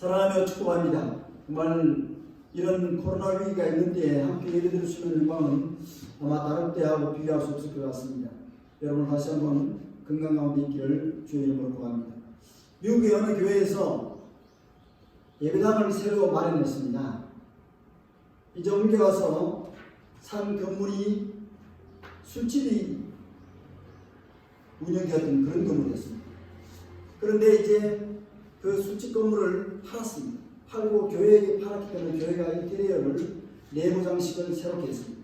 사랑하며 축복합니다. 정말 이런 코로나 위기가 있는데 함께 예배드릴 수 있는 영광은 아마 다른 때하고 비교할 수 없을 것 같습니다. 여러분 다시 한번 건강 가운데 있기를 주의 이름으로 구합니다. 미국의 어느 교회에서 예배당을 새로 마련했습니다. 이제 옮겨와서 산 건물이 술집이 운영되었던 그런 건물이었습니다. 그런데 이제 그 술집 건물을 팔았습니다. 팔고 교회에게 팔았기 때문에 교회가 인테리어를 내부 장식을 새롭게 했습니다.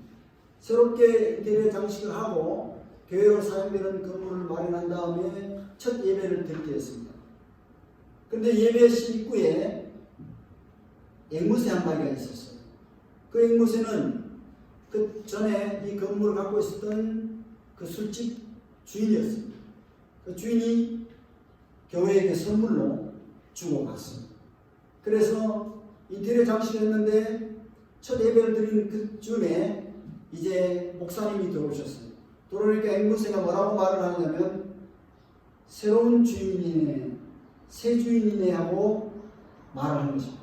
새롭게 인테리어 장식을 하고 교회로 사용되는 건물을 마련한 다음에 첫 예배를 드리게 했습니다. 그런데 예배실 입구에 앵무새 한 마리가 있었어요. 그 앵무새는 그 전에 이 건물을 갖고 있었던 그 술집 주인이었습니다. 그 주인이 교회에게 선물로 주고 갔습니다. 그래서 인테리어 장식을 했는데 첫 예배를 드린 그 즈음에 이제 목사님이 들어오셨어요. 들어오니까 앵무새가 뭐라고 말을 하냐면 새로운 주인이네, 새 주인이네 하고 말을 하는 것입니다.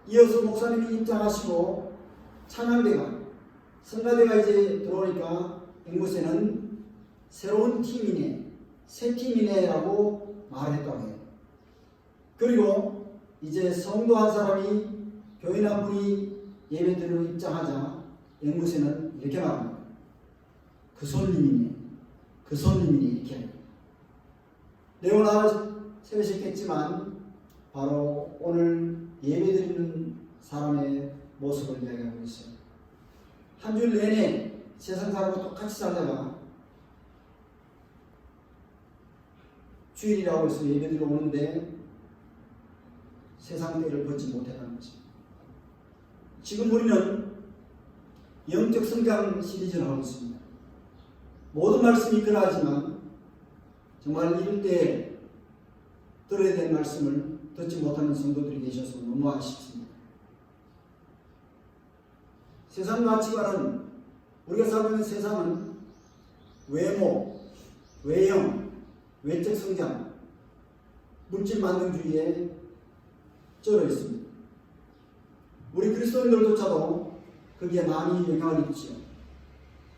이어서 목사님이 입장하시고 찬양대가 성가대가 이제 들어오니까 앵무새는 새로운 팀이네, 새 팀이네 라고 말했다고 해요. 그리고 이제 성도 한 사람이 교인 한 분이 예배드리러 입장하자 앵무새는 이렇게 말합니다. 그 손님이네, 그 손님이네 이렇게 합니다. 내용을 알아채우셨겠지만 바로 오늘 예배드리는 사람의 모습을 이야기하고 있어요. 한 줄 내내 세상 사람과 똑같이 살다가 주일이라고 해서 예배드리러 오는데 세상 때를 벗지 못했다는 것입니다. 지금 우리는 영적 성장 시리즈를 하고 있습니다. 모든 말씀이 그러하지만 정말 이럴 때 들어야 될 말씀을 듣지 못하는 성도들이 계셔서 너무 아쉽습니다. 세상 가치관은 우리가 살고 있는 세상은 외모, 외형, 외적 성장, 물질 만능주의에 쩔어 있습니다. 우리 그리스도인들조차도 거기에 많이 영향을 입죠.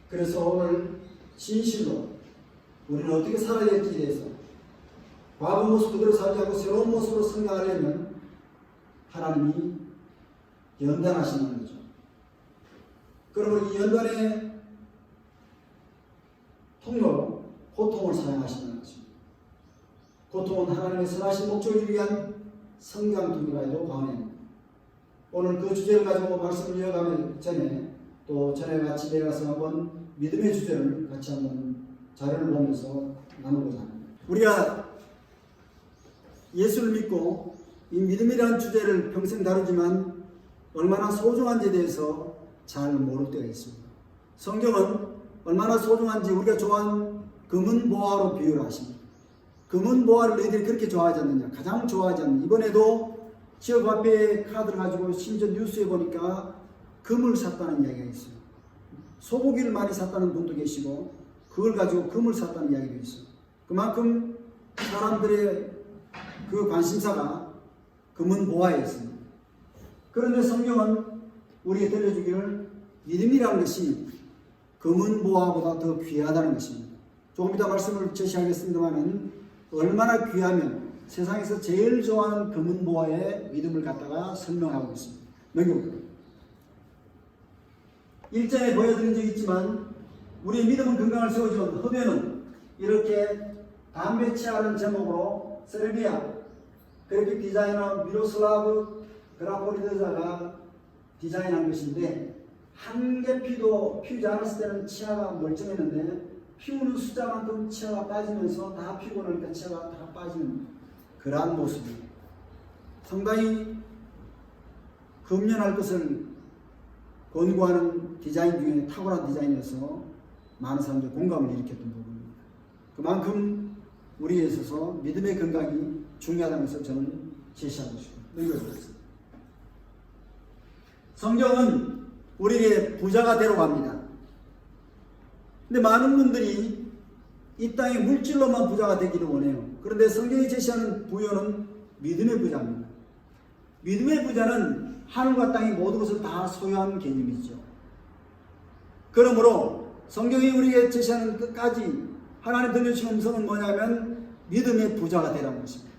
그래서 오늘 진실로 우리는 어떻게 살아야 될지에 대해서 과거 모습 그대로 살지 않고 새로운 모습으로 성장하려면 하나님이 연단하신다는 거죠. 그러므로 이 연단의 통로로 고통을 사용하신다는 것입니다. 고통은 하나님의 선하신 목적을 위한 성장 통로라 해도 과언입니다. 오늘 그 주제를 가지고 말씀을 이어가기 전에 또 전에 같이 내려가서 한번 믿음의 주제를 같이 한번 자료를 보면서 나누고자 합니다. 우리가 예수를 믿고 이 믿음이라는 주제를 평생 다루지만 얼마나 소중한지에 대해서 잘 모를 때가 있습니다. 성경은 얼마나 소중한지 우리가 좋아하는 금은 보화로 비유를 하십니다. 금은 보화를 너희들이 그렇게 좋아하지 않느냐, 가장 좋아하지 않느냐. 이번에도 취업 화폐 카드를 가지고 심지어 뉴스에 보니까 금을 샀다는 이야기가 있어요. 소고기를 많이 샀다는 분도 계시고 그걸 가지고 금을 샀다는 이야기도 있어요. 그만큼 사람들의 그 관심사가 금은 보화에 있습니다. 그런데 성경은 우리에게 들려주기를 믿음이라는 것이 금은 보화보다 더 귀하다는 것입니다. 조금 이따 말씀을 제시하겠습니다만은 얼마나 귀하면 세상에서 제일 좋아하는 금은 보화의 믿음을 갖다가 설명하고 있습니다. 명경 1장에 보여드린 적이 있지만 우리의 믿음은 건강을 세워주는 흡연은 이렇게 담배 치하는 제목으로 세르비아 그래픽 디자이너 미로슬라브 그라포리드자가 디자인한 것인데 한 개 피도 피우지 않았을 때는 치아가 멀쩡했는데 피우는 숫자만큼 치아가 빠지면서 다 피우고 나니까 치아가 다 빠지는 그러한 모습입니다. 상당히 금연할 것을 권고하는 디자인 중에 탁월한 디자인이어서 많은 사람들이 공감을 일으켰던 부분입니다. 그만큼 우리에 있어서 믿음의 건강이 중요하다는 것을 저는 제시하고 싶습니다. 성경은 우리에게 부자가 되라고 합니다. 근데 많은 분들이 이 땅의 물질로만 부자가 되기를 원해요. 그런데 성경이 제시하는 부여는 믿음의 부자입니다. 믿음의 부자는 하늘과 땅의 모든 것을 다 소유한 개념이죠. 그러므로 성경이 우리에게 제시하는 끝까지 하나님 들려주신 음성은 뭐냐면 믿음의 부자가 되라는 것입니다.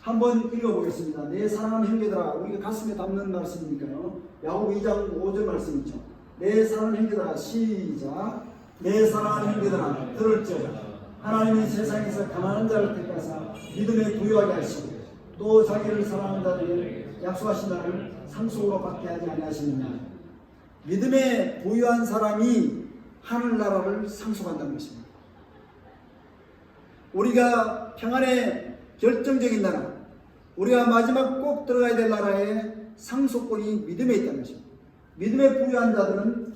한번 읽어보겠습니다. 내 사랑하는 형제들아, 우리가 가슴에 담는 말씀이니까요. 야고보 2장 5절 말씀이죠. 내 사랑하는 형제들아, 시작. 내 사랑하는 형제들아, 들을지어다. 하나님이 세상에서 가난한 자를 택하사 믿음에 부유하게 하시고 또 자기를 사랑하는 자들에게 약속하신 나를 상속으로 받게 하지 아니하시느냐. 믿음에 부유한 사람이 하늘나라를 상속한다는 것입니다. 우리가 평안의 결정적인 나라, 우리가 마지막 꼭 들어가야 될 나라의 상속권이 믿음에 있다는 것입니다. 믿음에 부유한 자들은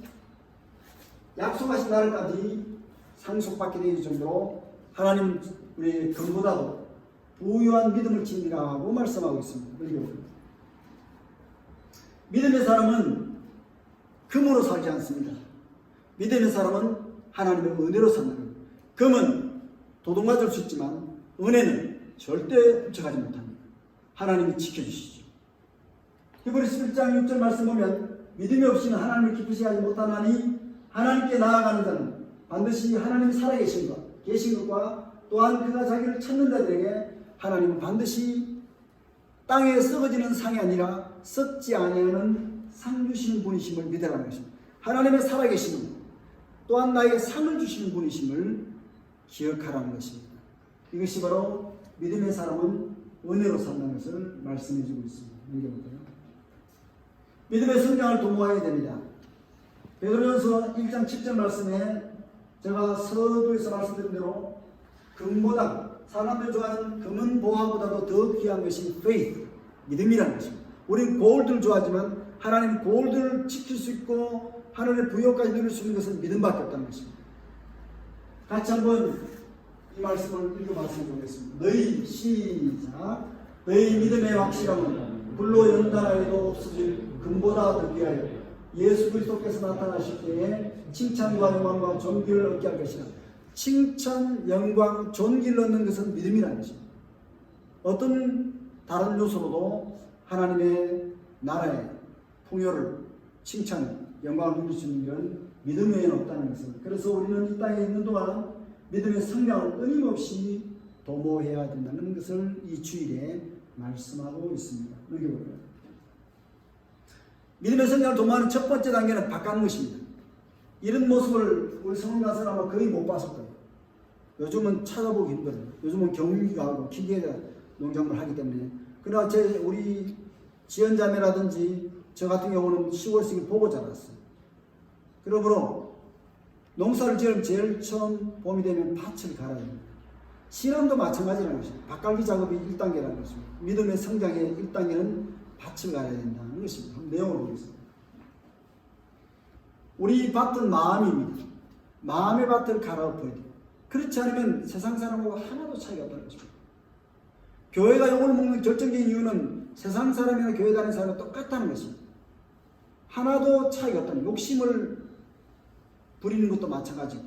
약속하신 나라까지 상속받게 되는 정도로 하나님 우리의 금보다도 부유한 믿음을 지니라고 말씀하고 있습니다. 그리고 믿음의 사람은 금으로 살지 않습니다. 믿음의 사람은 하나님의 은혜로 산다는 겁니다. 금은 도둑맞을 수 있지만 은혜는 절대 훔쳐가지 못합니다. 하나님이 지켜주시죠. 히브리서 11장 6절 말씀 보면 믿음이 없이는 하나님을 기쁘시게 하지 못하나니 하나님께 나아가는 자는 반드시 하나님이 살아계신 것, 계신 것과 또한 그가 자기를 찾는 자들에게 하나님은 반드시 땅에 썩어지는 상이 아니라 썩지 아니하는 상 주시는 분이심을 믿으라는 것입니다. 하나님의 살아계심은 또한 나에게 상을 주시는 분이심을 기억하라는 것입니다. 이것이 바로 믿음의 사람은 은혜로 산다는 것을 말씀해 주고 있습니다. 읽어볼까요? 믿음의 성장을 도모해야 됩니다. 베드로전서 1장 7절 말씀에 제가 서두에서 말씀드린 대로 금보다 사람들 좋아하는 금은 보화보다도 더 귀한 것이 faith, 믿음이라는 것입니다. 우리는 골드를 좋아하지만 하나님 골드를 지킬 수 있고 하늘의 부여까지 누릴 수 있는 것은 믿음밖에 없다는 것입니다. 같이 한번 이 말씀을 읽어봤으면 좋겠습니다. 너희 시작. 너희 믿음의 확실함은 불로 연단하여도 없어질 금보다 더 귀하여 예수 그리스도께서 나타나실 때에 칭찬과 영광과 존귀를 얻게 할 것이라. 칭찬, 영광, 존귀를 얻는 것은 믿음이라는 것입니다. 어떤 다른 요소로도 하나님의 나라의 풍요를, 칭찬, 영광을 누릴 수 있는 일은 믿음 외에는 없다는 것을. 그래서 우리는 이 땅에 있는 동안 믿음의 성장을 끊임없이 도모해야 된다는 것을 이 주일에 말씀하고 있습니다. 읽어볼까요? 믿음의 성장을 도모하는 첫 번째 단계는 바꾸는 것입니다. 이런 모습을 우리 성경 가서는 아마 거의 못 봤을 거예요. 요즘은 찾아보기 힘들어요. 요즘은 경기가 하고 기계가 농작물을 하기 때문에. 그러나 우리 지연자매라든지 저 같은 경우는 시골식을 보고 자랐어요. 그러므로 농사를 지으면 제일 처음 봄이 되면 밭을 갈아야 됩니다. 신앙도 마찬가지라는 것입니다. 밭갈기 작업이 1단계라는 것입니다. 믿음의 성장의 1단계는 밭을 갈아야 된다는 것입니다. 한번 내용을 보겠습니다. 우리 밭은 마음입니다. 마음의 밭을 갈아엎어야 돼요. 그렇지 않으면 세상 사람하고 하나도 차이가 없다는 것입니다. 교회가 욕을 먹는 결정적인 이유는 세상 사람이나 교회 다니는 사람과 똑같다는 것입니다. 하나도 차이가 없다는, 욕심을 부리는 것도 마찬가지고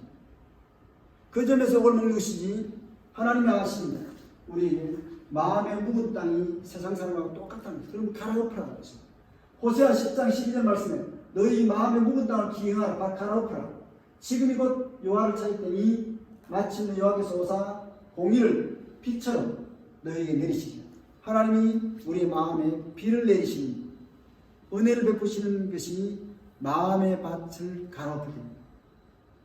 그 점에서 욕을 먹는 것이지 하나님이 아십니다. 우리 마음의 묵은 땅이 세상 사람하고 똑같다는 것입니다. 그럼 갈아엎으라는 것입니다. 호세아 10장 12절 말씀에 너희 마음의 묵은 땅을 기행하라, 밭 갈아엎으라. 지금이 곧 여호와를 찾을 때니 마침내 여호와께서 오사 공의를 비처럼 너희에게 내리시리라. 하나님이 우리의 마음에 비를 내리시니 은혜를 베푸시는 것이 마음의 밭을 갈아엎으게 됩니다.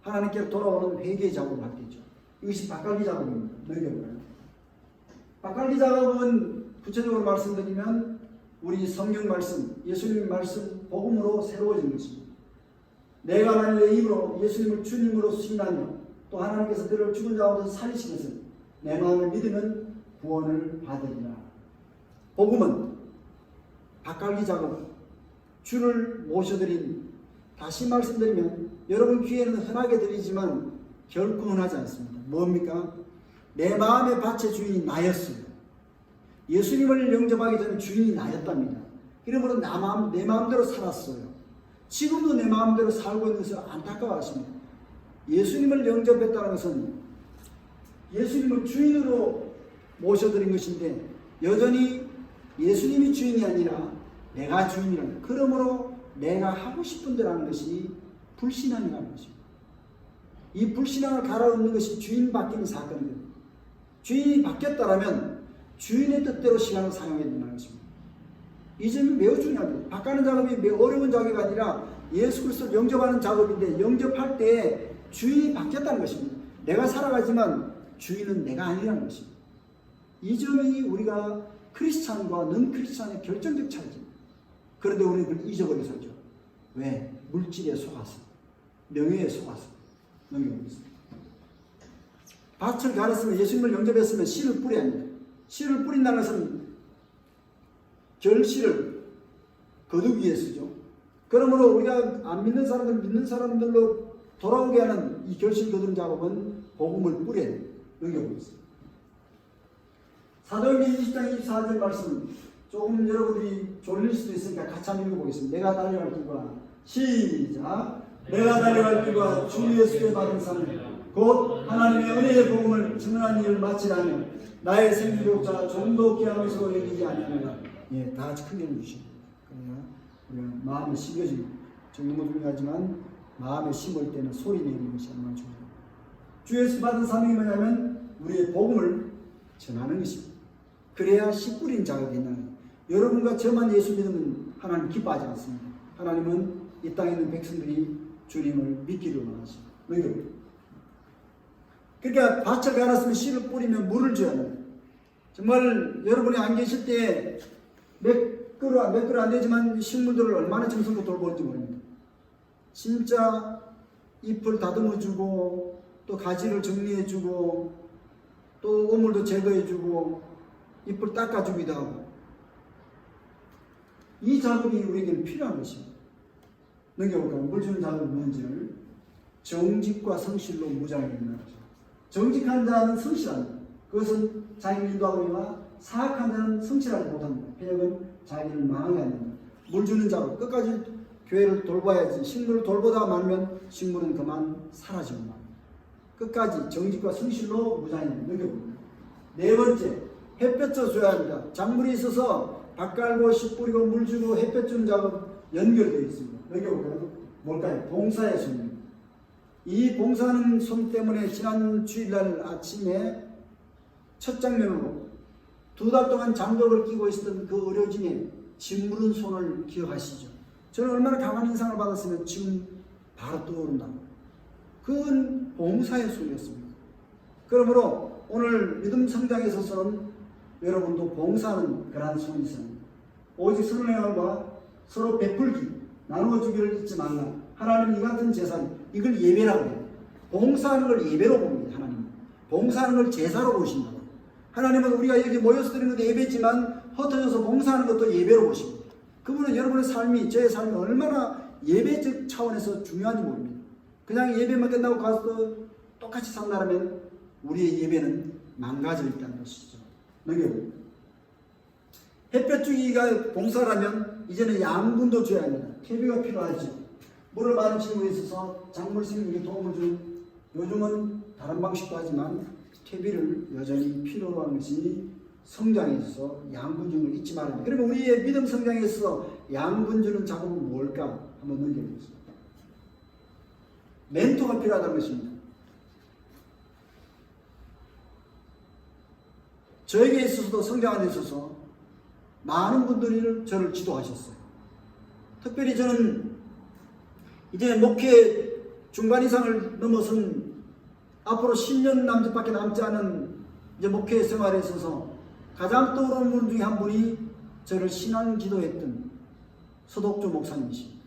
하나님께로 돌아오는 회개의 작업을 할 때죠. 이것이 밭갈기 작업입니다. 넘겨보나요? 밭갈기 작업은 구체적으로 말씀드리면 우리 성경 말씀, 예수님 말씀, 복음으로 새로워지는 것입니다. 내가 하나님의 입으로 예수님을 주님으로 수신하며 또 하나님께서 그를 죽은 자 가운데서 살리신 것을 내 마음에 믿으면 구원을 받으리라. 복음은 밭갈기 작업, 주를 모셔드린, 다시 말씀드리면 여러분 귀에는 흔하게 들리지만 결코 흔하지 않습니다. 뭡니까? 내 마음의 밭의 주인이 나였어요. 예수님을 영접하기 전에 주인이 나였답니다. 그러므로 내 마음대로 살았어요. 지금도 내 마음대로 살고 있는 것을 안타까워하십니다. 예수님을 영접했다는 것은 예수님을 주인으로 모셔드린 것인데 여전히 예수님이 주인이 아니라 내가 주인이라는, 그러므로 내가 하고 싶은 대로 하는 것이 불신앙이라는 것입니다. 이 불신앙을 갈아엎는 것이 주인 바뀌는 사건입니다. 주인이 바뀌었다면 주인의 뜻대로 신앙을 사용해야 된다는 것입니다. 이 점이 매우 중요합니다. 바꾸는 작업이 매우 어려운 작업이 아니라 예수 그리스도를 영접하는 작업인데, 영접할 때 주인이 바뀌었다는 것입니다. 내가 살아가지만 주인은 내가 아니라는 것입니다. 이 점이 우리가 크리스찬과 넌 크리스찬의 결정적 차이입니다. 그런데 우리는 그걸 잊어버려 살죠. 왜? 물질에 속아서, 명예에 속아서 넘겨버리고 있습니다. 밭을 갈았으면, 예수님을 영접했으면 씨를 뿌려야 합니다. 씨를 뿌린다는 것은 결실을 거두기 위해서죠. 그러므로 우리가 안 믿는 사람들, 믿는 사람들로 돌아오게 하는 이 결실 거두는 작업은 복음을 뿌려야 넘겨버리고 있습니다. 사도행전 20장 24절 말씀, 조금 여러분들이 졸릴 수도 있으니까 같이 한번 읽어보겠습니다. 내가 달려갈 길과, 시작. 내가 달려갈 길과 주 예수께 받은 상, 곧 하나님의 은혜의 복음을 증언하는 일을 마치라며 나의 생기로자 좀도 귀한 것으로 여기지 아니하노라. 예, 다 같이 크게 해주십니다. 그러나 우리가 마음에 심겨진, 너무 중요하지만 마음에 심을 때는 소리 내는 것이 얼마나 중요합니다. 주 예수 받은 사명이 뭐냐면 우리의 복음을 전하는 것입니다. 그래야 씨 뿌린 작업이 있는 거예요. 여러분과 저만 예수 믿으면 하나님 기뻐하지 않습니다. 하나님은 이 땅에 있는 백성들이 주님을 믿기를 원하십니다. 그러니까 밭을 갈았으면 씨를 뿌리면 물을 줘야 합니다. 정말 여러분이 안 계실 때 몇 그루 안 되지만 식물들을 얼마나 정성껏 돌보는지 모릅니다. 진짜 잎을 다듬어주고 또 가지를 정리해주고 또 오물도 제거해주고 잎을 닦아주기도 하고, 이 작업이 우리에게는 필요한 것입니다. 넘겨볼까요? 물 주는 작업이 뭔지를. 정직과 성실로 무장하게 된다는 거죠. 정직한 자는 성실합니다. 그것은 자기를 인도하거나 사악한 자는 성실하지 못합니다. 폐역은 자기를 망하게 합니다. 물 주는 작업, 끝까지 교회를 돌봐야지. 식물을 돌보다가 말면 식물은 그만 사라지고 맙니다. 끝까지 정직과 성실로 무장해 넘겨봅니다. 네 번째, 햇볕을 줘야 합니다. 작물이 있어서 밭 갈고 씨 뿌리고 물 주고 햇볕 주는 작업 연결되어 있습니다. 넘겨볼까요? 뭘까요? 봉사의 손입니다. 이 봉사하는 손 때문에 지난 주일날 아침에 첫 장면으로 2달 동안 장독을 끼고 있었던 그 의료진의 짓무른 손을 기억하시죠? 저는 얼마나 강한 인상을 받았으면 지금 바로 떠오른다고. 그건 봉사의 손이었습니다. 그러므로 오늘 믿음 성장에 있어서는 여러분도 봉사하는 그러한 손이 있습니다. 오직 선행함과 서로 베풀기, 나누어주기를 잊지 말라. 하나님 이 같은 제사를, 이걸 예배라고 해요. 봉사하는 걸 예배로 봅니다. 하나님은 봉사하는 걸 제사로 보신다고. 하나님은 우리가 이렇게 모여서 드리는 것도 예배지만 흩어져서 봉사하는 것도 예배로 보십니다. 그분은 여러분의 삶이, 저의 삶이 얼마나 예배적 차원에서 중요한지 모릅니다. 그냥 예배만 끝나고 가서 똑같이 산다면 우리의 예배는 망가져 있다는 것이죠. 넘겨봅니다. 햇볕 주기가 봉사라면 이제는 양분도 줘야 합니다. 퇴비가 필요하죠. 물을 많이 주고 있어서 작물 생기에 도움을 주는, 요즘은 다른 방식도 하지만 퇴비를 여전히 필요로 하는 것이 성장에 있어서 양분 주는 걸 잊지 말아야 합니다. 그러면 우리의 믿음 성장에 있어서 양분 주는 작업은 뭘까? 한번 넘겨보겠습니다. 멘토가 필요하다는 것입니다. 저에게 있어서도 성장하는 데 있어서 많은 분들이 저를 지도하셨어요. 특별히 저는 이제 목회 중반 이상을 넘어선 앞으로 10년 남짓밖에 남지 않은 이제 목회 생활에 있어서 가장 떠오르는 분 중에 한 분이 저를 신앙 지도했던 서독조 목사님이십니다.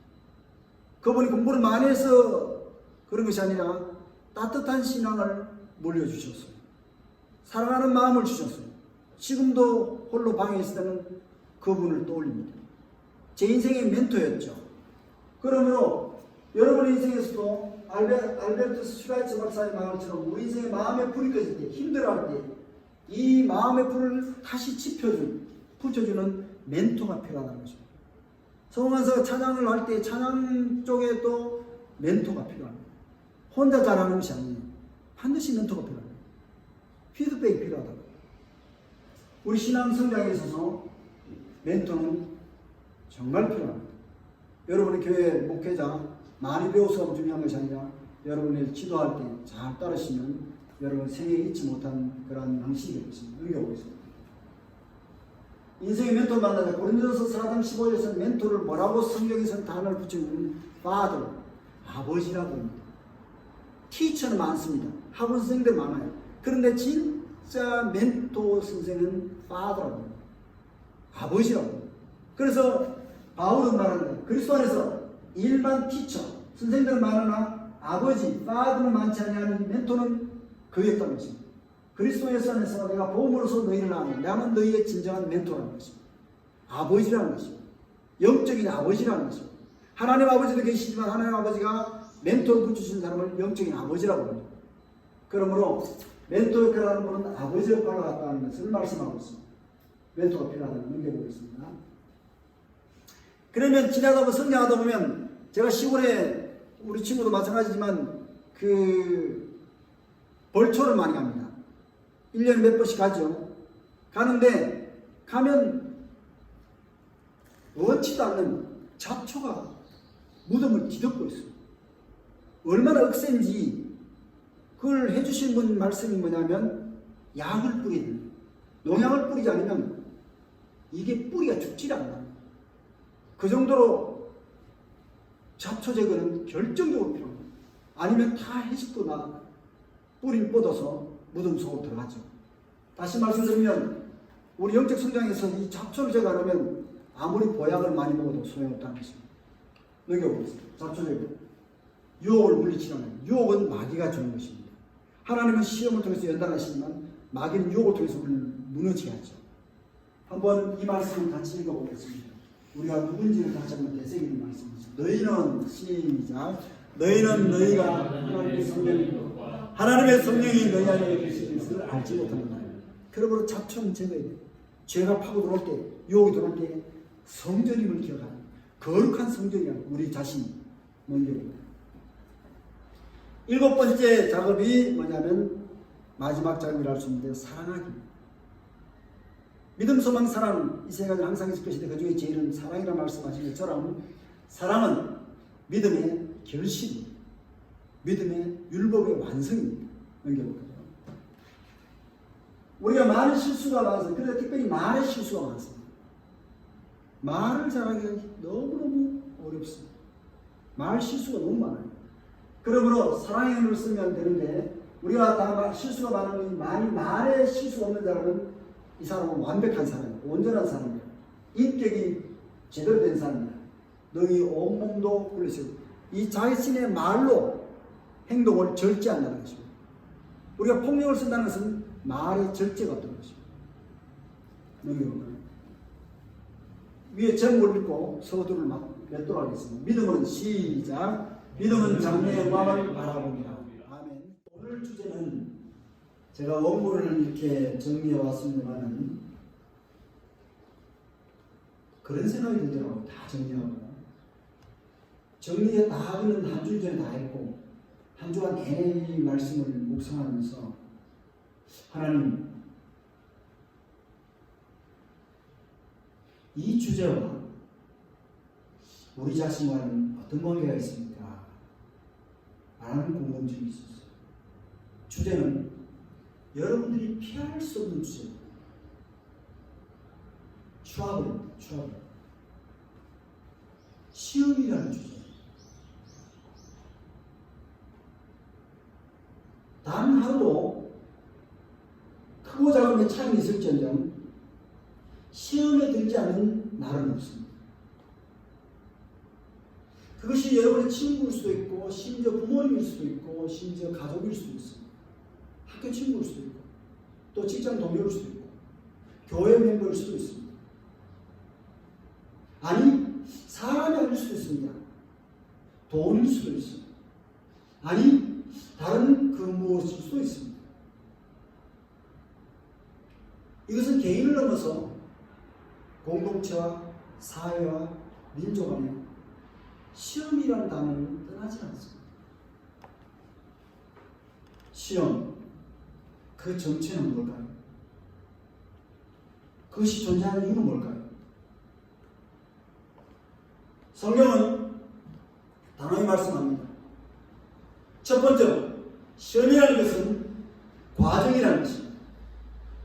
그분이 공부를 많이 해서 그런 것이 아니라 따뜻한 신앙을 물려주셨어요. 사랑하는 마음을 주셨어요. 지금도 홀로 방에 있을 때는 그분을 떠올립니다. 제 인생의 멘토였죠. 그러므로 여러분의 인생에서도 알베르투스 슈라이츠 박사의 말처럼 우리 인생의 마음의 불이 꺼질 때, 힘들어할 때 이 마음의 불을 다시 붙여주는 멘토가 필요하다는 것입니다. 성원서 찬양을 할 때 찬양 쪽에 또 멘토가 필요합니다. 혼자 잘하는 것이 아니에요. 반드시 멘토가 필요합니다. 피드백이 필요하다고. 우리 신앙 성장에 있어서 멘토는 정말 필요합니다. 여러분의 교회 목회자 많이 배워서 중요한 것이 아니라 여러분이 기도할 때 잘 따르시면 여러분 생애 잊지 못한 그런 방식이 될 것입니다. 능력이 있습니다. 인생의 멘토를 만나자. 고린도서 4장 15절에서 멘토를 뭐라고 성경에서 단어를 붙이면 father, 아버지라고 합니다. 티처는 많습니다. 학원 선생님들 많아요. 그런데 진짜 멘토 선생은 father라고 합니다. 아버지라고 합니다. 그래서 바울은 말합니다. 그리스도 안에서 일반 티처, 선생님들은 많으나 아버지, father는 많지 않냐는 멘토는 그였다는 것입니다. 그리스도예수 안에서 내가 보험으로서 너희를 아는 나는 너희의 진정한 멘토라는 것입니다. 아버지라는 것입니다. 영적인 아버지라는 것입니다. 하나님 아버지도 계시지만 하나님 아버지가 멘토로 붙이신 사람을 영적인 아버지라고 합니다. 그러므로 멘토 역할을 하는 분은 아버지 역할을 갖다는 것을 말씀하고 있습니다. 멘토가 필요하다는 능력을 있습니다. 그러면 지나다 보면 성장하다 보면 제가 시골에 우리 친구도 마찬가지지만 그 벌초를 많이 갑니다. 1년에 몇 번씩 가죠. 가는데 가면 원치도 않는 잡초가 무덤을 뒤덮고 있어요. 얼마나 억센지 그걸 해주신 분 말씀이 뭐냐면 약을 뿌리야 돼요. 농약을 뿌리지 않으면 이게 뿌리가 죽질 않아요. 그 정도로 잡초 제거는 결정적으로 필요합니다. 아니면 다 해집고 나 뿌리를 뻗어서 무덤 속으로 들어가죠. 다시 말씀드리면 우리 영적 성장에서 이 잡초를 제거 안 하면 아무리 보약을 많이 먹어도 소용없다는 것입니다. 넘겨보겠습니다. 잡초 제거. 유혹을 물리치는 유혹은 마귀가 주는 것입니다. 하나님은 시험을 통해서 연단하시지만 마귀는 유혹을 통해서 우리를 무너지게 하죠. 한번 이 말씀을 같이 읽어보겠습니다. 우리가 누군지를 다시 한번 되새기는 말씀이죠. 너희는 시작. 너희는 너희가 하나님의 성령이 너희 안에 계신 것을 알지 못한다. 그러므로 잡초는 제거해야 돼. 죄가 파고 들어올 때, 유혹이 들어올 때 성전임을 기억하는 거룩한 성전이야. 우리 자신이 먼저입니다. 7번째 작업이 뭐냐면 마지막 작업이라 할 수 있는데 사랑하기입니다. 믿음, 소망, 사랑 이 세 가지는 항상 있을 것인데 그 중에 제일은 사랑이라고 말씀하신 것처럼 사랑은 믿음의 결실입니다. 믿음의 율법의 완성입니다. 넘겨볼까요? 우리가 많은 실수가 많아서 그런데 특별히 말의 실수가 많습니다. 말을 잘하기가 너무너무 어렵습니다. 말 실수가 너무 많아요. 그러므로 사랑의 언어를 쓰면 되는데 우리가 다 실수가 많으면 말에 실수가 없는 사람은 이 사람은 완벽한 사람이에요. 온전한 사람이에요. 인격이 제대로 된 사람이에요. 너희 온몸도 그렇죠. 이 자신의 말로 행동을 절제한다는 것입니다. 우리가 폭력을 쓴다는 것은 말의 절제가 없다는 것입니다. 넘겨볼까요? 위에 제목을 읽고 서두를 맺도록 하겠습니다. 믿음은 시작. 믿음은 장래의 왕을 바라봅니다. 아멘. 오늘 주제는 제가 원문을 이렇게 정리해 왔습니다만 그런 생각이 들더라고요. 다 정리하고 정리해 다 하기는 한 주 전에 다 했고 한 주간 내내 이 말씀을 묵상하면서 하나님 이 주제와 우리 자신과는 어떤 관계가 있습니까? 라는 궁금증이 있었어요. 주제는 여러분들이 피할 수 없는 주제입니다. 추합입니다. 추합. 시험이라는 주제. 단 하루도 크고 작은 차이는 있을지언정 시험에 들지 않는 날은 없습니다. 그것이 여러분의 친구일 수도 있고 심지어 부모님일 수도 있고 심지어 가족일 수도 있습니다. 학교 친구일 수도 있고 또 직장 동료일 수도 있고 교회 멤버일 수도 있습니다. 아니 사람이 아닐 수도 있습니다. 돈일 수도 있습니다. 아니 다른 그 무엇일 수도 있습니다. 이것은 개인을 넘어서 공동체와 사회와 민족 간에 시험이라는 단어는 떠나지 않습니다. 시험, 그 정체는 뭘까요? 그것이 존재하는 이유는 뭘까요? 성경은 단호히 말씀합니다. 첫 번째로 시험이라는 것은 과정이라는 것입니다.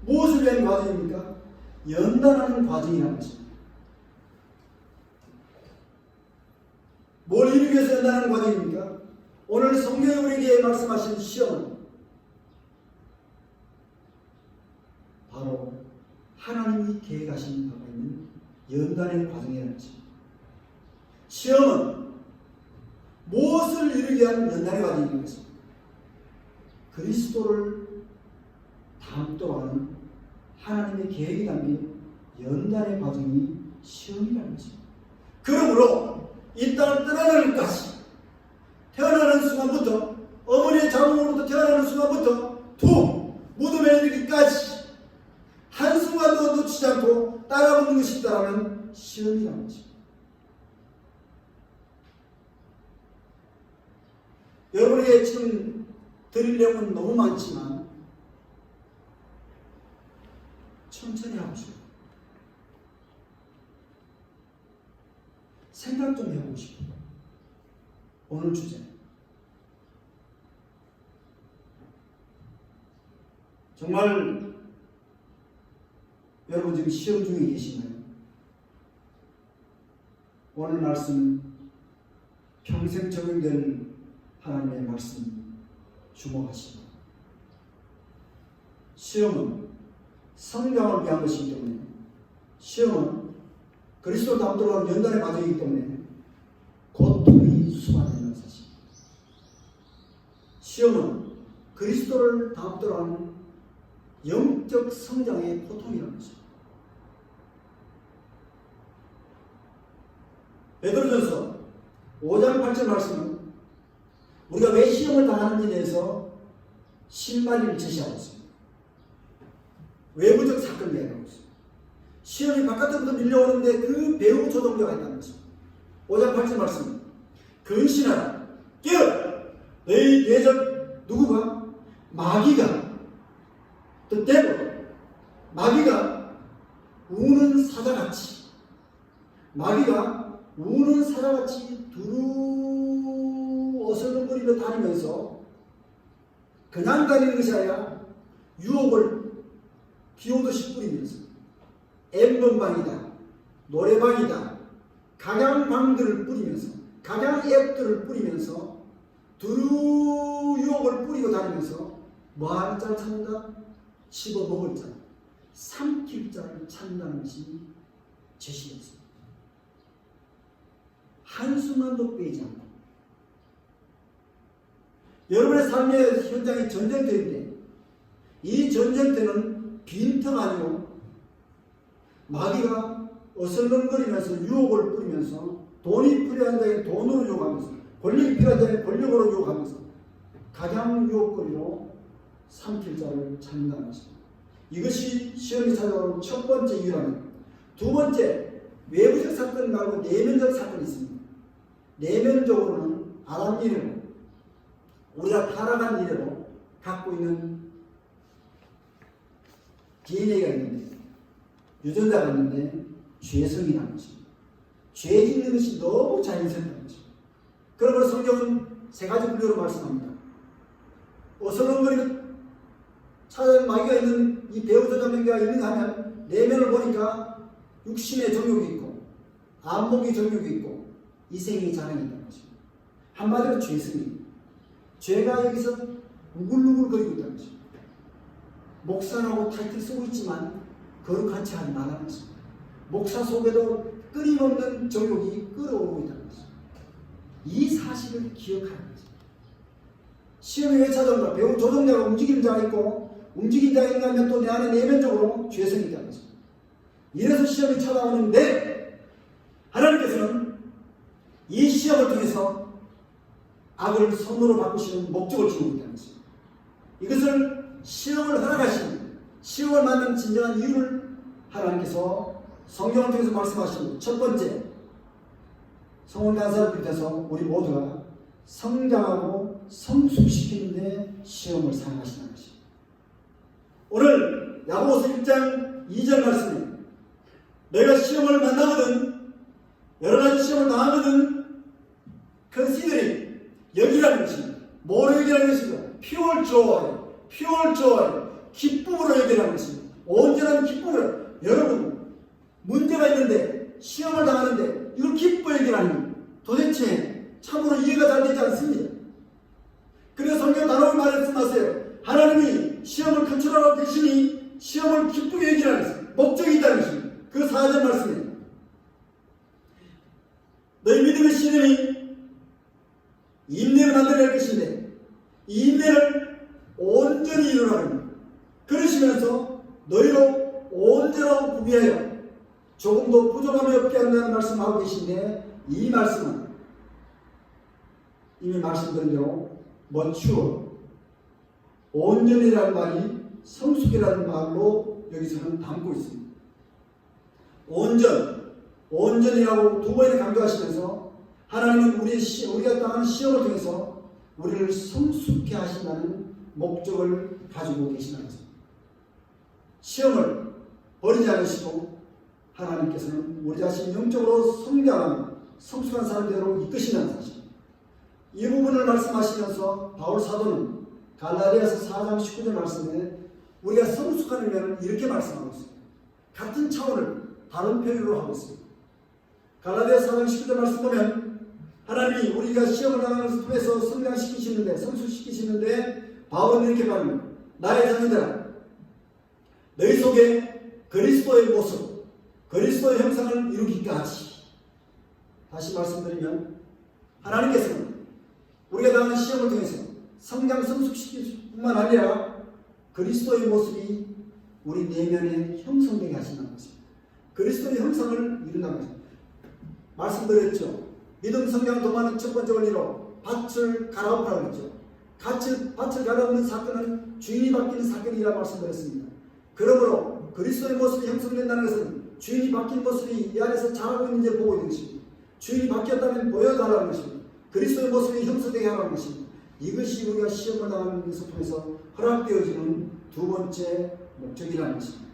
무엇을 위한 과정입니까? 연단하는 과정이라는 것입니다. 뭘 이루기 위해서 연단하는 과정입니까? 오늘 성경이 우리에게 말씀하신 시험은 바로 하나님이 계획하신 바가 있는 연단의 과정이라는 것입니다. 시험은 무엇을 이루기 위한 연단의 과정인 것입니다. 그리스도를 담도록 하는 하나님의 계획이 담긴 연단의 과정이 시험이라는 것입니다. 그러므로 이 땅을 떠나는 것까지 태어나는 순간부터 어머니의 자궁으로부터 태어나는 순간부터 무덤에 이르기까지 한순간도 놓치지 않고 따라붙는 것이 있다면 시험이라는 것입니다. 여러분에게 지금 드릴 내용은 너무 많지만 천천히 하십시오. 생각 좀 해보십시오. 오늘 주제 정말 여러분 지금 시험 중에 계시나요? 오늘 말씀 평생 적용될 하나님의 말씀 주목하시고 시험은 성장을 위한 것이기 때문에 시험은 그리스도 담도록 하는 연단의 과정이기 때문에 고통이 수반되는 사실입니다. 시험은 그리스도를 담도록 하는 영적 성장의 고통이라는 것입니다. 베드로전서 5장 8절 말씀은 우리가 왜 시험을 당하는지에 대해서 실마리를 제시하고 있습니다. 외부적 사건을 이야기하고 있습니다. 시험이 바깥으로부터 밀려오는데 그 배후 조동자가 있다는 것입니다. 5장 8절 말씀 근신하라 깨어라 너희 내적 누구가? 마귀가 The devil 마귀가 우는 사자같이 두루 어슬렁거리며 다니면서 그냥 다니는 것이 아니라 유혹을 비오듯이 뿌리면서 앨범방이다, 노래방이다, 각양방들을 뿌리면서 각양 앱들을 뿌리면서 두루 유혹을 뿌리고 다니면서 뭐하는 자를 찾는다? 씹어먹을 자, 삼킬 자를 찾는다는 것이 제시였습니다. 한순간도 빼지 않고 여러분의 삶의 현장이 전쟁터인데 이 전쟁터는 빈터가 아니고 마귀가 어슬렁거리면서 유혹을 뿌리면서 돈이 필요한 자에게 돈으로 유혹하면서 권력이 필요한 자에게 권력으로 유혹하면서 가장 유혹거리로 삼킬 자를 찾는다는 것입니다. 이것이 시험이 찾아오는 첫 번째 이유라면 두 번째 외부적 사건 말고 내면적 사건이 있습니다. 내면적으로는 아담 이래로 우리가 타락한 이래로 갖고 있는 DNA가 있는데 유전자가 있는데 죄성이라는 것입니다. 죄 짓는 것이 너무 자연스럽다는 것입니다. 그러므로 성경은 세 가지 분류로 말씀합니다. 어슬렁거리는 찾아낸 마귀가 있는 이 배우조자명계가 있는가 하면 내면을 보니까 육신의 정욕이 있고 안목의 정욕이 있고 이생의 자랑이 있다는 것입니다. 한마디로 죄성입니다. 죄가 여기서 우글우글거리고 있다는 것입니다. 목사라고 타이틀 쓰고 있지만 거룩한 채 하지 말라는 것입니다. 목사 속에도 끊임없는 정욕이 끌어오고 있다는 것입니다. 이 사실을 기억하는 것입니다. 시험이 왜 찾아온다? 배우 조종자가 움직이는 자가 있고 움직이는 자가 있는가 하면 또 내 안에 내면적으로 죄성이 있다는 것입니다. 이래서 시험이 찾아오는데 하나님께서는 이 시험을 통해서 악을 선으로 바꾸시는 목적을 주고 있다는 것입니다. 이것을 시험을 허락하시는 시험을 만든 진정한 이유를 하나님께서 성경을 통해서 말씀하시는 첫 번째 성원 간사를 비롯해서 우리 모두가 성장하고 성숙시키는 데 시험을 사용하시는 것입니다. 오늘 야고보서 1장 2절 말씀에 너희가 시험을 만나거든 여러 가지 시험을 당하거든 considering 여기라는 것입니다. 뭐로 여기라는 것입니다. pure joy 기쁨으로 여기라는 것입니다. 온전한 기쁨으로. 여러분 문제가 있는데 시험을 당하는데 이걸 기뻐 여기라니 도대체 참으로 이해가 잘 되지 않습니다. 그래서 성경 단호히 말씀하세요. 하나님이 시험을 컨트롤하고 계시니 시험을 기쁘게 여기라는 것입니다. 목적이 있다는 것입니다. 그 4절 말씀입니다. 너희 믿음의 시련이 인내를 만들어낼 것인데 이 인내를 온전히 이루라는 그러시면서 너희로 온전하고 구비하여 조금도 부족함이 없게 한다는 말씀하고 계신데 이 말씀은 이미 말씀드린 대로 mature 온전이라는 말이 성숙이라는 말로 여기서는 담고 있습니다. 온전이라고 두 번이나 강조하시면서 하나님은 우리가 당하는 시험을 통해서 우리를 성숙케 하신다는 목적을 가지고 계시다는 것입니다. 시험을 버리지 않으시고 하나님께서는 우리 자신 영적으로 성장하는 성숙한 사람대로 이끄신다는 사실입니다. 이 부분을 말씀하시면서 바울 사도는 갈라디아서 4장 19절 말씀에 우리가 성숙하려면 이렇게 말씀하고 있습니다. 같은 차원을 다른 표현으로 하고 있습니다. 갈라디아서 4장 19절 말씀 보면 하나님이 우리가 시험을 당하는 것을 통해서 성장시키시는데 성숙시키시는데 바울은 이렇게 말합니다. 나의 자녀들아 너희 속에 그리스도의 모습 그리스도의 형상을 이루기까지. 다시 말씀드리면 하나님께서는 우리가 당하는 시험을 통해서 성장 성숙시킬 뿐만 아니라 그리스도의 모습이 우리 내면에 형성되게 하신다는 것입니다. 그리스도의 형상을 이룬다는 것입니다. 말씀드렸죠. 믿음 성장 도모하는 첫 번째 원리로 밭을 갈아엎으라고 했죠. 밭을 갈아엎는 사건은 주인이 바뀌는 사건이라고 말씀드렸습니다. 그러므로 그리스도의 모습이 형성된다는 것은 주인이 바뀐 모습이 이 안에서 자라고 있는지 보고 있는 것입니다. 주인이 바뀌었다면 보여달라는 것입니다. 그리스도의 모습이 형성되게 하라는 것입니다. 이것이 우리가 시험을 당하는 것을 통해서 허락되어지는 두 번째 목적이라는 것입니다.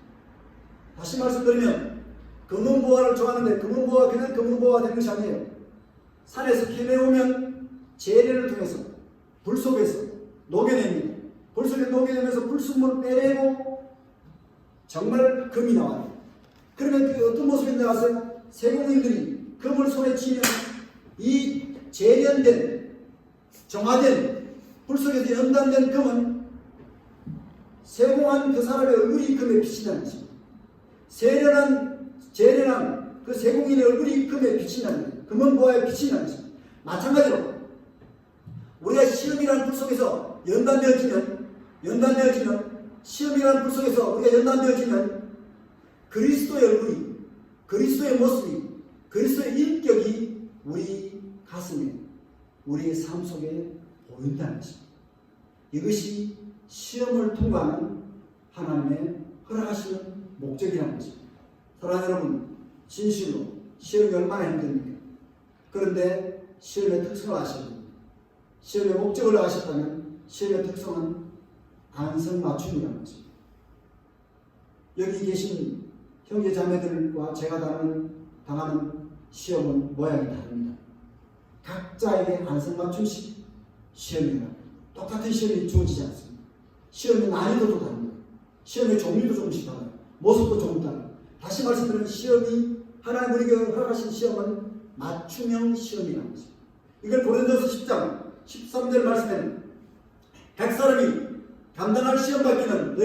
다시 말씀드리면 금은보화를 좋아하는데 금은보화 그냥 금은보화 되는 것이 아니에요. 산에서 캐내오면 재래를 통해서 불 속에서 녹여냅니다. 불 속에 녹여내면서 불순물을 빼내고 정말 금이 나와요. 그러면 그 어떤 모습인지 아세요? 세공인들이 금을 손에 쥐면 이 재련된 정화된 불 속에서 연단된 금은 세공한 그 사람의 얼굴이 금에 비친다는 것입니다. 재련한 그 세공인의 얼굴이 금에 비친다는 것입니다. 금은보화에 비친다는 것입니다. 마찬가지로 우리가 시험이라는 불 속에서 연단되어지면 시험이라는 불 속에서 우리가 연단되어지면 그리스도의 얼굴이 그리스도의 모습이 그리스도의 인격이 우리 가슴에 우리의 삶 속에 보인다는 것입니다. 이것이 시험을 통과하는 하나님의 허락하시는 목적이라는 것입니다. 사랑하는 여러분, 진실로 시험이 얼마나 힘듭니까? 그런데 시험의 특성을 아셔야 됩니다. 시험의 목적을 아셨다면 시험의 특성은 안성맞춤이라는 것입니다. 여기 계신 형제 자매들과 제가 당하는 시험은 모양이 다릅니다. 각자에게 안성맞춤식 시험이라 똑같은 시험이 주어지지 않습니다. 시험의 난이도도 다릅니다. 시험의 종류도 조금씩 달라요. 모습도 조금 달라요. 다시 말씀드리면 시험이 하나님 우리에게 허락하신 시험은 맞춤형 시험이라는 것입니다. 이걸 고린도서 10장 13절 말씀에는 각 사람이 감당할 시험 받기는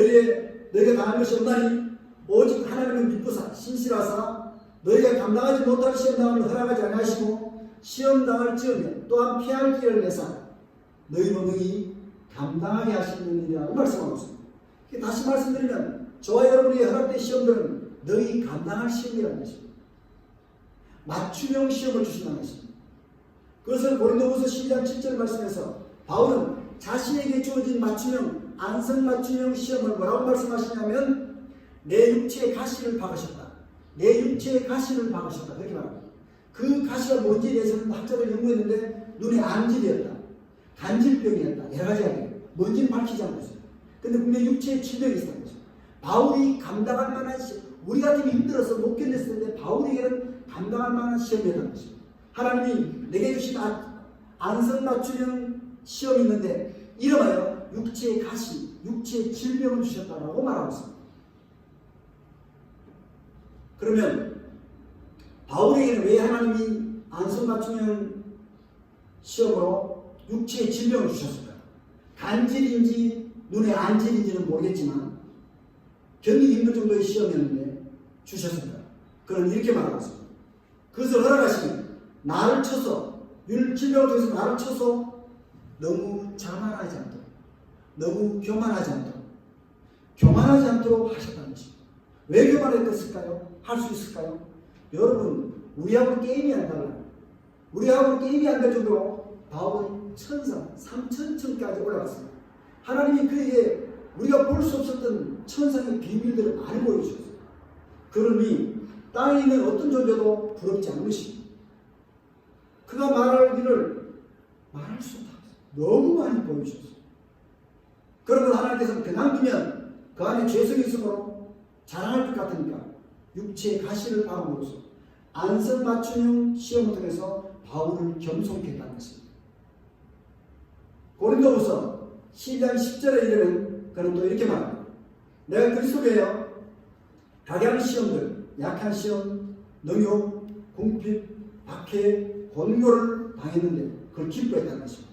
너희가 당할 것이 없나니 오직 하나님은 믿부사 신실하사 너희가 감당하지 못할 시험당을 허락하지 아니하시고 시험당할지언정 또한 피할 길을 내사 너희는 능히 감당하게 하시느니라고 말씀하고 있습니다. 다시 말씀드리면 저와 여러분에게 허락된 시험들은 너희 감당할 시험이라는 것입니다. 맞춤형 시험을 주신다는 것입니다. 그것을 고린도후서 12장 7절 말씀에서 바울은 자신에게 주어진 맞춤형 안성맞춤형 시험을 뭐라고 말씀하시냐면 내 육체의 가시를 박으셨다. 내 육체의 가시를 박으셨다. 그렇게 말합니다. 그 가시가 뭔지에 대해서는 학자들 연구했는데 눈에 안질이었다. 간질병이었다. 여러 가지가 돼요. 뭔지는 밝히지 않고 있어요. 근데 분명히 육체에 질병이 있었다는 거죠. 바울이 감당할 만한 우리 같으면 힘들어서 못 견뎠을 텐데 바울에게는 감당할 만한 시험이라는 것입니다. 하나님이 내게 주신 안성맞춤형 시험이 있는데 이름하여 육체의 가시, 육체의 질병을 주셨다라고 말하고 있습니다. 그러면 바울에게는 왜 하나님이 안성맞춤형 시험으로 육체의 질병을 주셨을까? 간질인지 눈의 안질인지는 모르겠지만 견디기 힘들 정도의 시험이었는데 주셨습니다. 그는 이렇게 말하고 있습니다. 그것을 허락하시니 나를 쳐서 질병을 통해서 나를 쳐서 너무 자만하지 않도록, 너무 교만하지 않도록 하셨다는 것입니다. 왜 교만했을까요? 할 수 있을까요? 여러분, 우리하고는 게임이 안 달라요. 우리하고는 게임이 안 될 정도로 바울은 천상 3천층까지 올라갔습니다. 하나님이 그에게 우리가 볼 수 없었던 천상의 비밀들을 많이 보여주셨어요. 그러니 땅에 있는 어떤 존재도 부럽지 않은 것입니다. 그가 말할 일을 말할 수 없다. 너무 많이 보여주셨어요. 그러면 하나님께서는 그냥 두면 그 안에 죄성이 있으므로 자랑할 것 같으니까 육체의 가시를 박음으로써 안성맞춤형 시험을 통해서 바울을 겸손케 했다는 것입니다. 고린도후서 12장 10절에 이르면 그는 또 이렇게 말합니다. 내가 그리스도에요 각양 시험들, 약한 시험, 능욕, 궁핍, 박해, 권고를 당했는데 그걸 기뻐했다는 것입니다.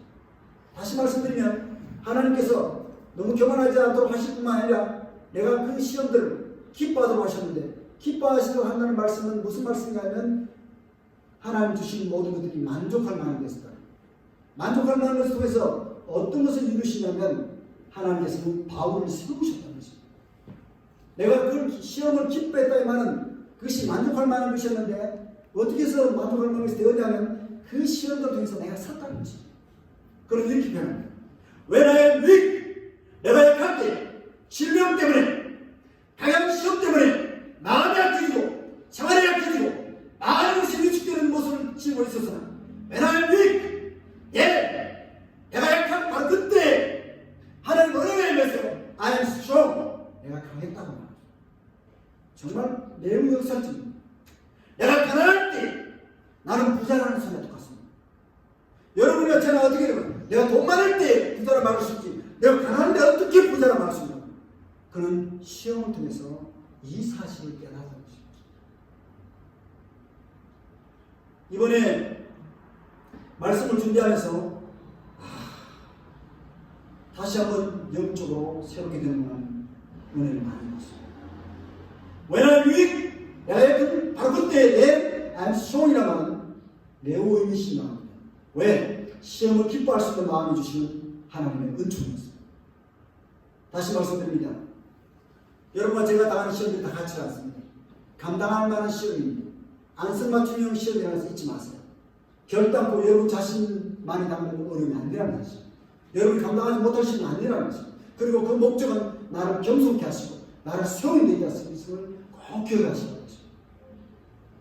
다시 말씀드리면 하나님께서 너무 교만하지 않도록 하실 뿐만 아니라 내가 그 시험들을 기뻐하도록 하셨는데 기뻐하시도록 한다는 말씀은 무슨 말씀이냐면 하나님 주신 모든 것들이 만족할 만한 것이다. 만족할 만한 것을 통해서 어떤 것을 이루시냐면 하나님께서는 바울을 세우셨다는 것입니다. 내가 그 시험을 기뻐했다 이 말은 그것이 만족할 만한 것이었는데 어떻게 해서 만족할 만한 것이 되었냐면 그 시험을 통해서 내가 섰다는 것입니다. 그럼 이렇게 표현합니다. When I am weak, 내가 약할 때 질병 때문에 다양한 시험 때문에 마음이 약해지고 생활이 약해지고 많은 것이 위축되는 모습을 지고 있었으나 When I am weak, 내가 약한 바로 그때 하나님 은혜에 의해서 I am strong, 내가 강했다고 말합니다. 정말 매우 역설적입니다. 내가 가난할 때 나는 부자라는 소리와 똑같습니다. 여러분이나 저는 어떻게 되면 내가 돈 많을 때 부자라 말할 수 있지 내가 가난한데 어떻게 부자라 말할 수 있나? 그는 시험을 통해서 이 사실을 깨달은 것입니다. 이번에 말씀을 준비하면서 다시 한번 영적으로 새롭게 되는 은혜를 많이 받습니다. When I'm weak, 내가 바로 그때 I'm strong이라는 말은 매우 의미심이 나옵니다. 왜? 시험을 기뻐할 수 있는 마음이 주시는 하나님의 은총이었습니다. 다시 말씀드립니다. 여러분과 제가 당하는 시험들이 다 같지 않습니다. 감당할 만한 시험입니다. 안성맞춤형 시험이라서 잊지 마세요. 결단코 여러분 자신만이 당하는 어려움이 아니라는 것입니다. 여러분이 감당하지 못할 시험이 아니라는 것입니다. 그리고 그 목적은 나를 겸손케 하시고 나를 수용이 되게 하시는 것을 꼭 기억하시는 것입니다.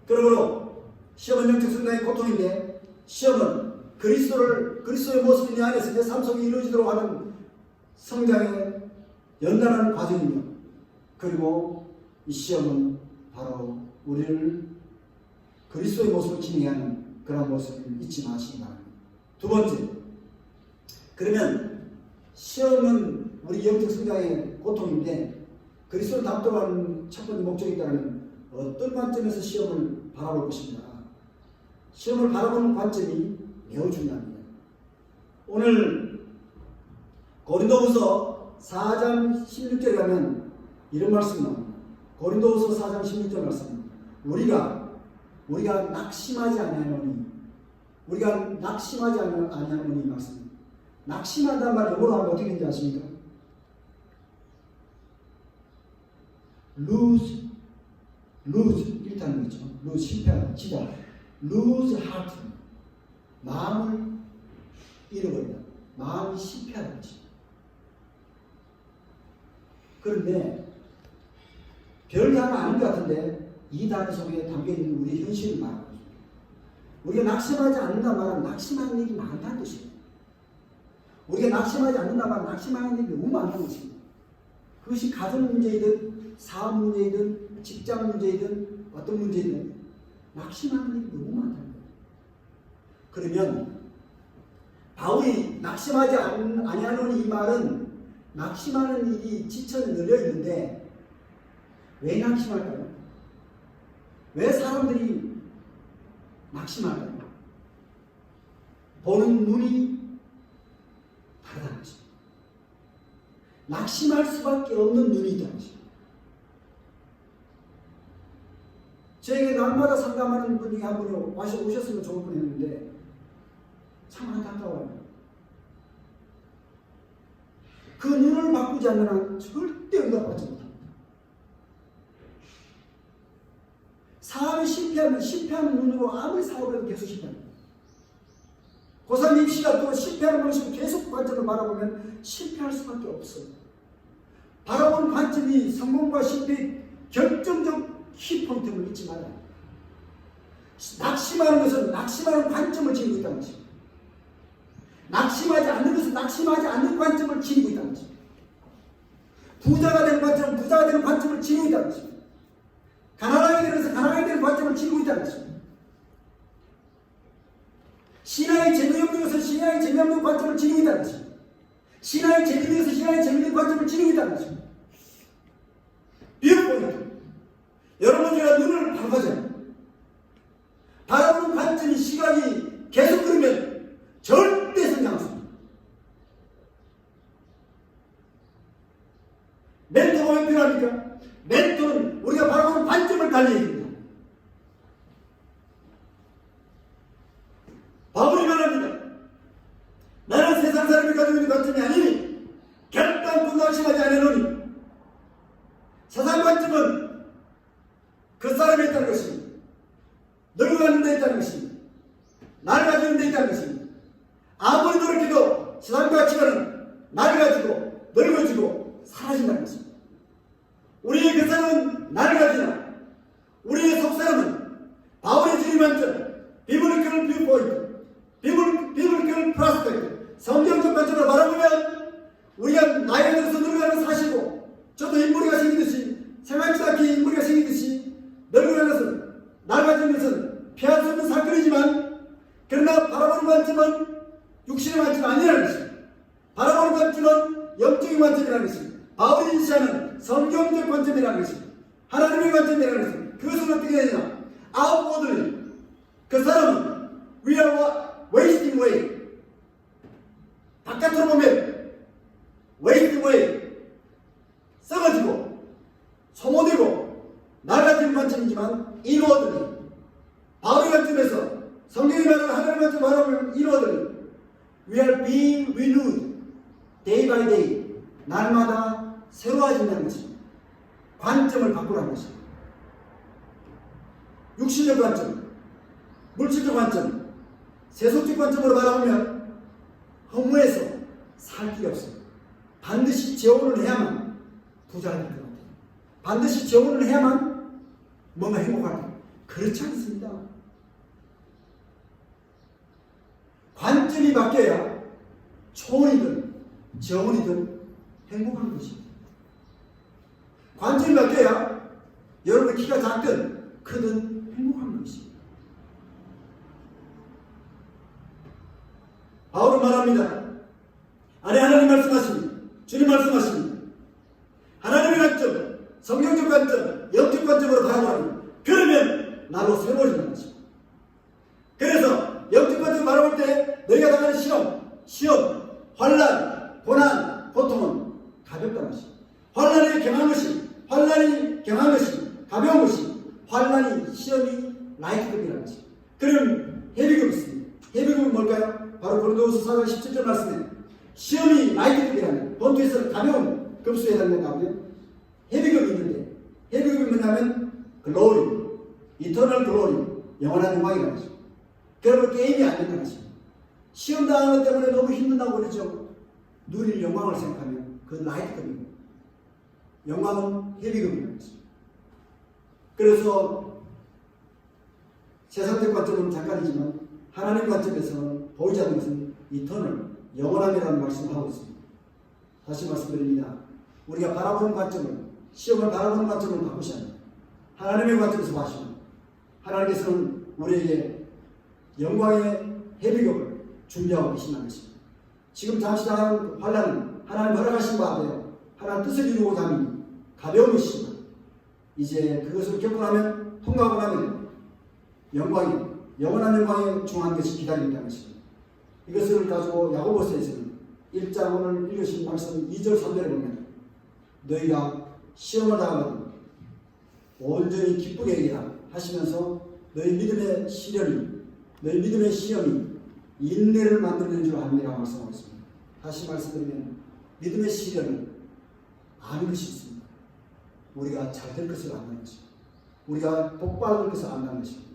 그러므로 시험은 영적 성장의 고통인데 시험은 그리스도의 모습이 내 안에서 내 삶 속에 이루어지도록 하는 성장의 연단하는 과정이며 그리고 이 시험은 바로 우리를 그리스도의 모습을 지니하는 그런 모습을 잊지 마시기 바랍니다. 두 번째, 그러면 시험은 우리 영적 성장의 고통인데 그리스도를 닮도록 하는 첫 번째 목적이 있다면 어떤 관점에서 시험을 바라볼 것인가? 시험을 바라보는 관점이 매우 중요합니다. 오늘 고린도후서 4장 16절에 가면 이런 말씀이 나옵니다. 고린도후서 4장 16절 말씀입니다. 우리가 낙심하지 아니하노니 우리가 낙심하지 아니하노니 말씀입니다. 낙심한다는 말 영어로 하면 어떻게 되는지 아십니까? lose 일단은 그렇죠. lose 실패하다, 지다. lose heart 마음을 잃어버린다. 마음이 실패하는 것이. 그런데 별 단어 아닌 것 같은데 이 단어 속에 담겨있는 우리의 현실을 말하고 있습니다. 우리가 낙심하지 않는다 말은 낙심하는 일이 많다는 것입니다. 우리가 낙심하지 않는다 말은 낙심하는 일이 너무 많다는 것입니다. 그것이 가정 문제이든 사업 문제이든 직장 문제이든 어떤 문제이든 낙심하는 일이 너무 많다는 거예요. 그러면 바울이 낙심하지 아니하노니 이 말은 낙심하는 일이 지쳐 늘려 있는데 왜 낙심할까요? 왜 사람들이 낙심할까요? 보는 눈이 다르다는 것입니다. 낙심할 수밖에 없는 눈이 있다는 것입니다. 저에게 날마다 상담하는 분이 한 분이 오셨으면 좋을 뻔했는데 참 안타까워요. 그 눈을 바꾸지 않는 한 절대 응답받지 못합니다. 사업이 실패하면 실패하는 눈으로 아무리 사업을 해도 계속 실패합니다. 고3 입시가 또 실패하는 것이고 계속 관점을 바라보면 실패할 수밖에 없어요. 바라보는 관점이 성공과 실패의 결정적 키포인트를 잊지 말아요. 낙심하는 것은 낙심하는 관점을 지니고 있다는 것입니다. 낙심하지 않는 것은 낙심하지 않는 관점을 지니고 있다는 것입니다. 부자가 되는 관점은 부자가 되는 관점을 지니고 있다는 것입니다. 가난하게 되면서 가난하게 되는 관점을 지니고 있다는 것입니다. 신앙이 재미없는 것은 신앙이 재미없는 관점을 지니고 있다는 것입니다. 신앙이 재미있는 것은 신앙이 재미있는 관점을 지니고 있다는 것입니다. 비유포인트. 여러분들과 눈을 바꿔줘요. 바라보는 관점이 시각이 계속 그러면 절대 성장 없습니다. 멘토가 왜 필요합니까? 멘토는 우리가 바라보는 관점을 달리해야 됩니다. 바울이 말합니다. 나는 세상 사람이 가지고 있는 관점이 아니니 결단코 낙심하지 않으노니. 세상 관점은 그 사람에 있다는 것입니다. 늙어가는 데 있다는 것입니다. 낡아지는 데 있다는 것입니다. 아무리 노력해도 세상 가치관은 낡아지고 늙어지고 사라진다는 것입니다. 우리의 그 사람은 낡아지나 우리의 속사람은 바울의 주님 관점, 비블리컬 뷰포인트, 비블리컬 프로스펙트, 성경적 관점으로 바라보면 우리가 나이가 들어서 늙어가는 사실이고 저도 인물이가 생기듯이 생각지 않게 인물이가 생기듯이 늙어가는 것은 낡아지는 것은 피할 수 없는 사건이지만 그러나 바라보는 관점은 육신의 관점이 아니라는 것입니다. 바라보는 관점은 영적인 관점이라는 것입니다. 바울이 인시하는 성경적 관점이라는 것입니다. 하나님의 관점이라는 것입니다. 그것은 어떻게 되냐? outwardly 그 사람은 we are wasting away 바깥으로 보면 wasting away 썩어지고 소모되고 낡아지는 관점이지만 inwardly 바울의 관점에서 성경이 말하는 하나님의 관점 바라보면 inwardly we are being renewed day by day 날마다 새로워진다는 것입니다. 관점을 바꾸라는 것입니다. 육신적 관점, 물질적 관점, 세속적 관점으로 바라보면 허무해서 살 길이 없습니다. 반드시 재혼을 해야만 부자가 될 것 같아요. 반드시 재혼을 해야만 뭔가 행복할 것 같아요. 그렇지 않습니다. 관점이 바뀌어야 초혼이든 재혼이든 행복한 것입니다. 관점이 바뀌어야 여러분의 키가 작든 크든 행복한 것입니다. 바울은 말합니다. 아래 하나님 말씀하십니다. 주님 말씀하십니다. 하나님의 관점, 성경적 관점, 영적 관점으로 바라보라. 그러면 나로 새로워진다는 것입니다. 그래서 영적 관점을 바라볼 때 너희가 당하는 시험, 환난, 고난, 고통은 가볍다는 것입니다. 환난이 경한 것이 가벼운 것이 환난이 시험이 라이트급이라는 것입니다. 그럼 헤비급이 있습니다. 헤비급은 뭘까요? 바로 고린도후서 4장 17절 말씀에 시험이 라이트급이라면 본토에서는 가벼운 급수에 해당된다 하면 헤비급이 있는데 헤비급이 뭐냐면 글로리, 이터널 글로리, 영원한 영광이라는 것입니다. 그러면 게임이 안 된다는 것입니다. 시험 당하는 것 때문에 너무 힘든다고 그러죠. 누릴 영광을 생각하면 그 라이트급입니다. 영광은 헤비급이라는 것입니다. 그래서 세상적 관점은 잠깐이지만 하나님 관점에서는 보이지 않는 것은 이터널, 영원함이라는 말씀을 하고 있습니다. 다시 말씀드립니다. 우리가 바라보는 관점을, 시험을 바라보는 관점을 바꾸셔야 합니다. 하나님의 관점에서 봐시고 하나님께서는 우리에게 영광의 해비격을 준비하고 계신다는 것입니다. 지금 잠시 당하는 환란은 하나님 허락하신 바대로 하나님 뜻을 이루고자 하니 가벼운 것이지만 이제 그것을 겪고 나면 통과하고 나면 영광이 영원한 영광에 중한 것이 기다린다는 것입니다. 이것을 가지고 야고보서에서는 1장 오늘 읽으신 말씀 2절 3절에 보면 너희가 시험을 당하거든 온전히 기쁘게 여기라 하시면서 너희 믿음의 시련이 너희 믿음의 시험이 인내를 만드는 줄 압니다 말씀하고 있습니다. 다시 말씀드리면 믿음의 시련은 아는 것이 있습니다. 우리가 잘 될 것을 안다는 것입니다. 우리가 복받을 것을 안다는 것입니다.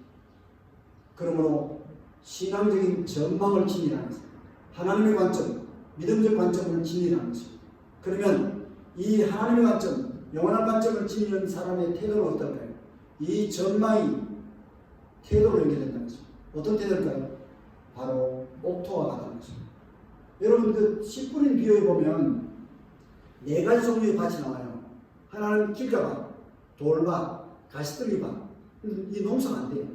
그러므로 신앙적인 전망을 지니라는 것입니다. 하나님의 관점, 믿음적 관점을 지니라는 것입니다. 그러면 이 하나님의 관점, 영원한 관점을 지니는 사람의 태도는 어떨까요? 이 전망이 태도로 연결된다는 것입니다. 어떤 태도일까요? 바로 옥토와 같다는 것입니다. 여러분 그 씨 뿌린 비유에 보면 4가지 종류의 밭이 나와요. 하나는 길가밭, 돌밭, 가시떨기밭. 이 농사가 안 돼요.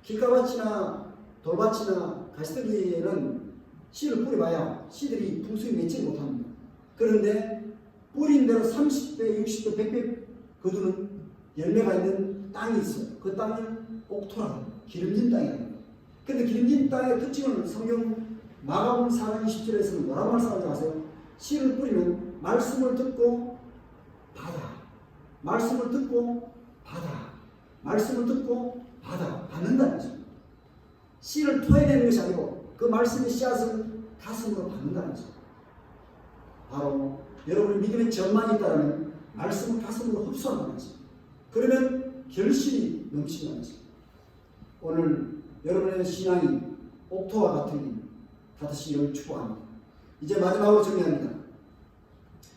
길가밭이나 돌밭이나 가시떨기에는 씨를 뿌려봐야 씨들이 풍성히 맺지 못합니다. 그런데 뿌린 대로 30배, 60배, 100배 거두는 열매가 있는 땅이 있어요. 그 땅을 옥토라고 합니다. 기름진 땅이라고 합니다. 그런데 기름진 땅의 특징은 성경 마가복음 4장 20절에서는 뭐라고 말씀하지 아세요? 씨를 뿌리면 말씀을 듣고 받아. 말씀을 듣고 받아. 말씀을 듣고 받아. 받는다는 것입니다. 씨를 토해내는 것이 아니고 그 말씀의 씨앗을 가슴으로 받는다는 것입니다. 바로 여러분의 믿음의 전망이 있다면 말씀을 가슴으로 흡수한다는 것입니다. 그러면 결실이 넘친다는 것입니다. 오늘 여러분의 신앙이 옥토와 같으니 다시 축복합니다. 이제 마지막으로 정리합니다.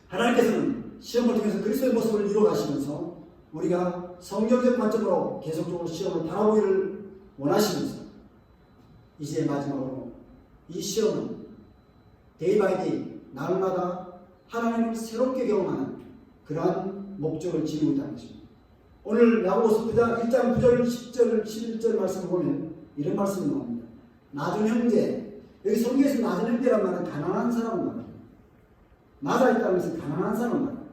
하나님께서는 시험을 통해서 그리스도의 모습을 이루어가시면서 우리가 성경적 관점으로 계속적으로 시험을 바라보기를 원하시면서 이제 마지막으로 이 시험은 데이 바이 데이 날마다 하나님을 새롭게 경험하는 그러한 목적을 지니고 있다는 것입니다. 오늘 야고보서 1장 9절, 10절, 11절 말씀을 보면 이런 말씀이 나옵니다. 나중 형제, 여기 성경에서 나중 형제란 말은 가난한 사람을 말합니다. 나가 있다는 것은 가난한 사람을 말합니다.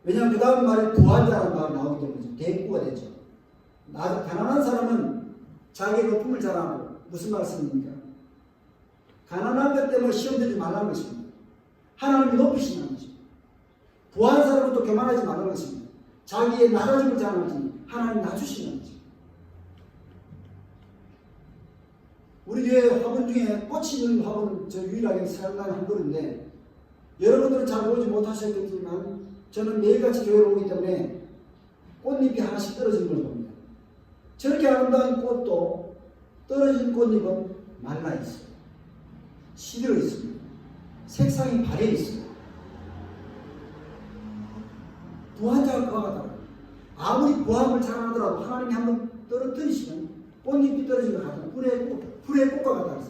왜냐하면 그 다음 말에 부한자라는 말이 나오기 때문에 대꾸가 되죠. 가난한 사람은 자기의 높음을 자랑하고 무슨 말씀입니까? 가난한 것 때문에 시험 들지 말라는 것입니다. 하나님이 높이신다는 것입니다. 부한 사람은 또 교만하지 말라는 것입니다. 자기의 낮아짐을 자랑하지 하나님 낮추신다는 것입니다. 우리 교회 화분 중에 꽃이 있는 화분 저 유일하게 사용하는 한 그릇인데 여러분들은 잘 보지 못하셨겠지만 저는 매일같이 교회에 오기 때문에 꽃잎이 하나씩 떨어지는 걸 봅니다. 저렇게 아름다운 꽃도 떨어진 꽃잎은 말라 있어요. 시들어 있습니다. 색상이 바래 있어요. 부한자가 그와 같다. 아무리 부함을 자랑하더라도 하나님이 한번 떨어뜨리시면 꽃잎이 떨어진 것 같다. 불의 꽃과 같다.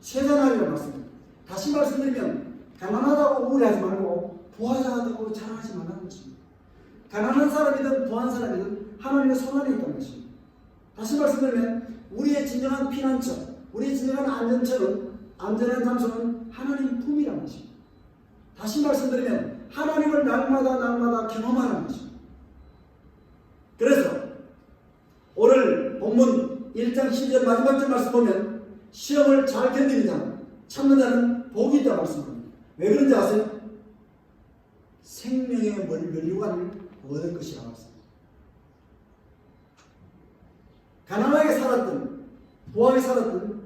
쇠잔하리라고 말씀합니다. 다시 말씀드리면 가난하다고 우울해하지 말고 부하다고 자랑하지 말라는 것입니다. 가난한 사람이든 부한 사람이든 하나님의 손 안에 있다는 것입니다. 다시 말씀드리면 우리의 진정한 피난처, 우리의 진정한 안전한 장소는 하나님 품이라는 것입니다. 다시 말씀드리면 하나님을 날마다 경험하는 것입니다. 그래서 오늘 본문 1장 10절 마지막 절 말씀 보면 시험을 잘 견디는 자는 참는 자는 복이 있다 말씀합니다. 왜 그런지 아세요? 생명의 면류관을 얻을 것이라고 했습니다. 가난하게 살았든 부하게 살았든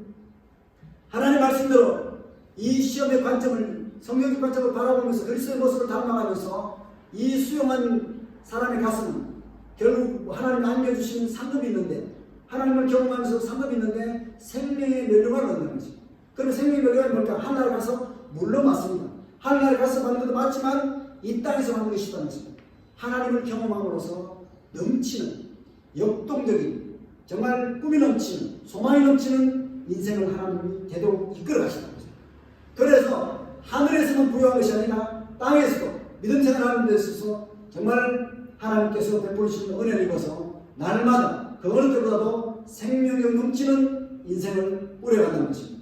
하나님의 말씀대로 이 시험의 관점을 성경적 관점을 바라보면서 그리스도의 모습을 닮아가면서 이 수용한 사람의 가슴은 결국 하나님 안겨주시는 상급이 있는데 하나님을 경험하면서 상급이 있는데 생명의 면류관을 얻는 거죠. 그럼 생명의 면류관이 뭘까? 하늘나라에 가서 물론 맞습니다. 하늘나라에 가서 받는 것도 맞지만 이 땅에서 받는 것이 있다는 것입니다. 하나님을 경험함으로써 넘치는 역동적인 정말 꿈이 넘치는 소망이 넘치는 인생을 하나님이 되도록 이끌어 가신다는 것입니다. 그래서 하늘에서만 부여한 것이 아니라 땅에서도 믿음 생활하는 데 있어서 정말 하나님께서 베풀으시는 은혜를 입어서 날마다 그 어느 때보다도 생명력 넘치는 인생을 꾸려간다는 것입니다.